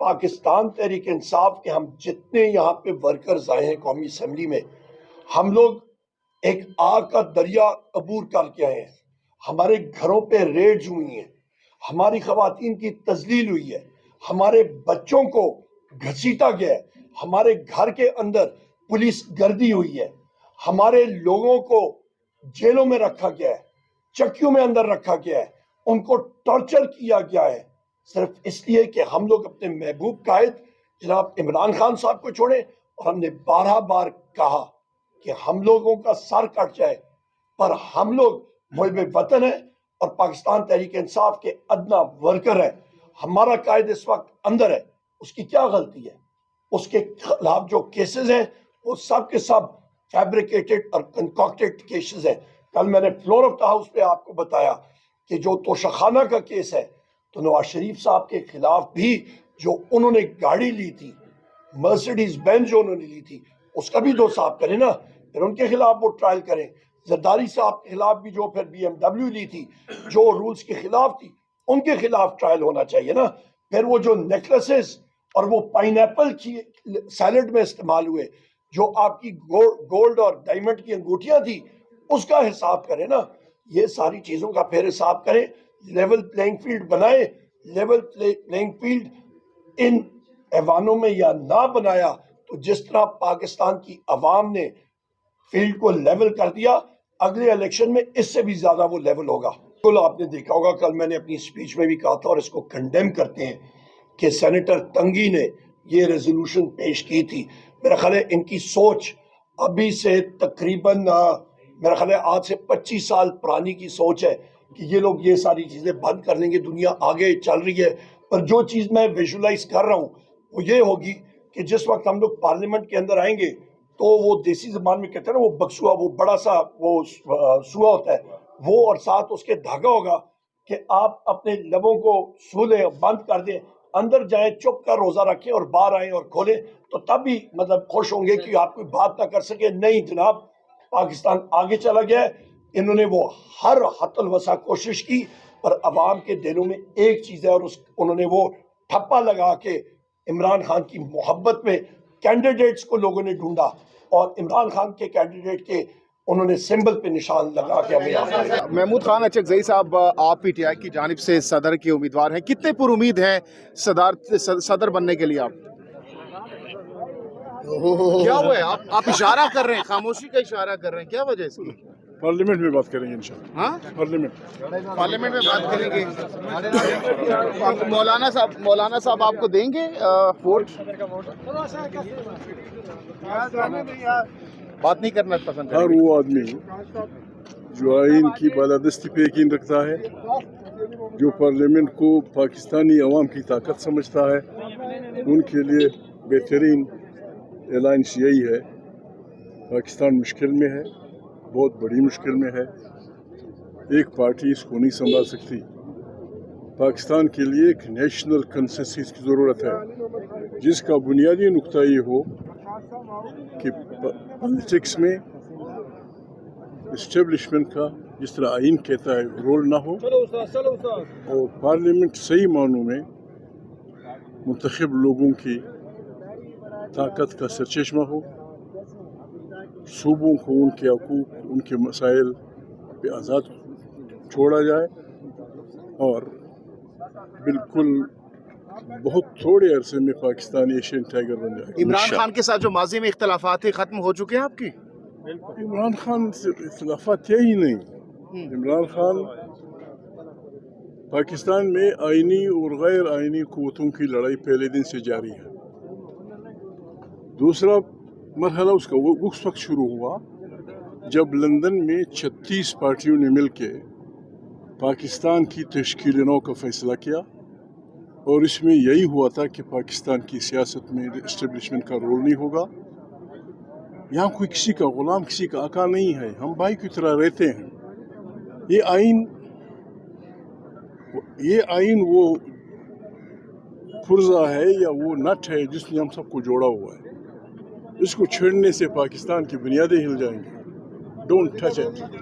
پاکستان تحریک انصاف کے ہم جتنے یہاں پہ ورکرز آئے ہیں قومی اسمبلی میں، ہم لوگ ایک آگ کا دریا عبور کر کے آئے ہیں. ہمارے گھروں پہ ریڈز ہوئی ہیں، ہماری خواتین کی تذلیل ہوئی ہے، ہمارے بچوں کو گھسیٹا گیا ہے، ہمارے گھر کے اندر پولیس گردی ہوئی ہے، ہمارے لوگوں کو جیلوں میں رکھا گیا ہے، چکیوں میں اندر رکھا گیا ہے، ان کو ٹارچر کیا گیا ہے، صرف اس لیے کہ ہم لوگ اپنے محبوب قائد جناب عمران خان صاحب کو چھوڑیں. اور ہم نے 12 بار کہا کہ ہم لوگوں کا سر کٹ جائے، پر ہم لوگ محب وطن ہیں اور پاکستان تحریک انصاف کے ادنا ورکر ہیں. ہمارا قائد اس وقت اندر ہے، اس کی کیا غلطی ہے؟ اس کے خلاف جو کیسز ہیں وہ سب کے سب فیبریکیٹڈ اور کنکاکٹڈ کیسز ہیں. کل میں نے فلور آف دا ہاؤس پہ آپ کو بتایا کہ جو توشخانہ کا کیس ہے، تو نواز شریف صاحب کے خلاف بھی جو انہوں نے گاڑی لی تھی، مرسیڈیز بینز جو انہوں نے لی تھی، اس کا بھی دو صاحب کریں نا، پھر ان کے خلاف وہ ٹرائل کریں. زرداری صاحب کے خلاف بھی جو پھر بی ایم ڈبلیو لی تھی، جو رولز کے خلاف تھی، ان کے خلاف ٹرائل ہونا چاہیے نا. پھر وہ جو نیکلسز اور وہ پائن ایپل کی سیلڈ میں استعمال ہوئے، جو آپ کی گولڈ اور ڈائمنڈ کی انگوٹھیاں تھی، اس کا حساب کریں نا. یہ ساری چیزوں کا پھر حساب کریں، لیول پلینگ فیلڈ بنائے. لیول پلینگ فیلڈ ان ایوانوں میں یا نہ بنایا تو جس طرح پاکستان کی عوام نے فیلڈ کو لیول کر دیا، اگلے الیکشن میں اس سے بھی زیادہ وہ لیول ہوگا. کل آپ نے دیکھا ہوگا، کل میں نے اپنی سپیچ میں بھی کہا تھا اور اس کو کنڈیم کرتے ہیں کہ سینیٹر تنگی نے یہ ریزولوشن پیش کی تھی. میرا خیال ہے ان کی سوچ ابھی سے تقریباً میرا خیال ہے آج سے 25 سال پرانی کی سوچ ہے کہ یہ لوگ یہ ساری چیزیں بند کر لیں گے. دنیا آگے چل رہی ہے، پر جو چیز میں ویژولائز کر رہا ہوں وہ یہ ہوگی کہ جس وقت ہم لوگ پارلیمنٹ کے اندر آئیں گے تو وہ دیسی زبان میں کہتے ہیں نا، وہ بکسوا، وہ بڑا سا وہ سوا ہوتا ہے، وہ اور ساتھ اس کے دھاگا ہوگا کہ آپ اپنے لبوں کو سو لیں، بند کر دیں، اندر جائیں، چپ کر روزہ رکھیں اور باہر آئیں اور کھولیں، تو تب بھی مطلب خوش ہوں گے کہ آپ کوئی بات نہ کر سکے. نہیں جناب، پاکستان آگے چلا گیا ہے. انہوں نے وہ ہر حد الوسع کوشش کی، پر عوام کے دلوں میں ایک چیز ہے اور انہوں نے وہ ٹھپا لگا کے عمران خان کی محبت میں کینڈیڈیٹس کو لوگوں نے ڈھونڈا اور عمران خان کے کینڈیڈیٹ کے انہوں نے سمبل پہ نشان لگا کے ہمیں. محمود خان اچکزئی صاحب، آپ پی ٹی آئی کی جانب سے صدر کے امیدوار ہیں، کتنے پر امید ہیں صدر بننے کے لیے آپ؟ کیا ہوا ہے؟ آپ اشارہ کر رہے ہیں، خاموشی کا اشارہ کر رہے ہیں، کیا وجہ ہے اس کی؟ پارلیمنٹ میں بات کریں گے انشاءاللہ. ہاں، پارلیمنٹ میں بات کریں گے. مولانا صاحب آپ کو دیں گے ووٹ؟ بات نہیں کرنا پسند کریں ہر گے؟ وہ آدمی جو آئین کی بالادستی پہ یقین رکھتا ہے، جو پارلیمنٹ کو پاکستانی عوام کی طاقت سمجھتا ہے، ان کے لیے بہترین الائنس یہی ہے. پاکستان مشکل میں ہے، بہت بڑی مشکل میں ہے. ایک پارٹی اس کو نہیں سنبھال سکتی. پاکستان کے لیے ایک نیشنل کنسنسس کی ضرورت ہے، جس کا بنیادی نقطہ یہ ہو کہ پالیٹکس میں اسٹیبلشمنٹ کا جس طرح آئین کہتا ہے رول نہ ہو، اور پارلیمنٹ صحیح معنوں میں منتخب لوگوں کی طاقت کا سرچشمہ ہو. صوبوں کو ان کے حقوق، ان کے مسائل پہ آزاد چھوڑا جائے، اور بالکل بہت تھوڑے عرصے میں پاکستان ایشین ٹائیگر بن جائے. عمران خان کے ساتھ جو ماضی میں اختلافات تھے ختم ہو چکے ہیں آپ کی؟ عمران خان سے اختلافات تھے ہی نہیں. عمران خان پاکستان میں آئینی اور غیر آئینی قوتوں کی لڑائی پہلے دن سے جاری ہے. دوسرا مرحلہ اس کا وہ اس وقت شروع ہوا جب لندن میں 36 پارٹیوں نے مل کے پاکستان کی تشکیل نو کا فیصلہ کیا، اور اس میں یہی ہوا تھا کہ پاکستان کی سیاست میں اسٹیبلشمنٹ کا رول نہیں ہوگا. یہاں کوئی کسی کا غلام، کسی کا آقا نہیں ہے، ہم بھائی کی طرح رہتے ہیں. یہ آئین وہ پرزہ ہے یا وہ نٹ ہے جس نے ہم سب کو جوڑا ہوا ہے. اس کو چھیڑنے سے پاکستان کی بنیادیں ہل جائیں گی. Don't touch it.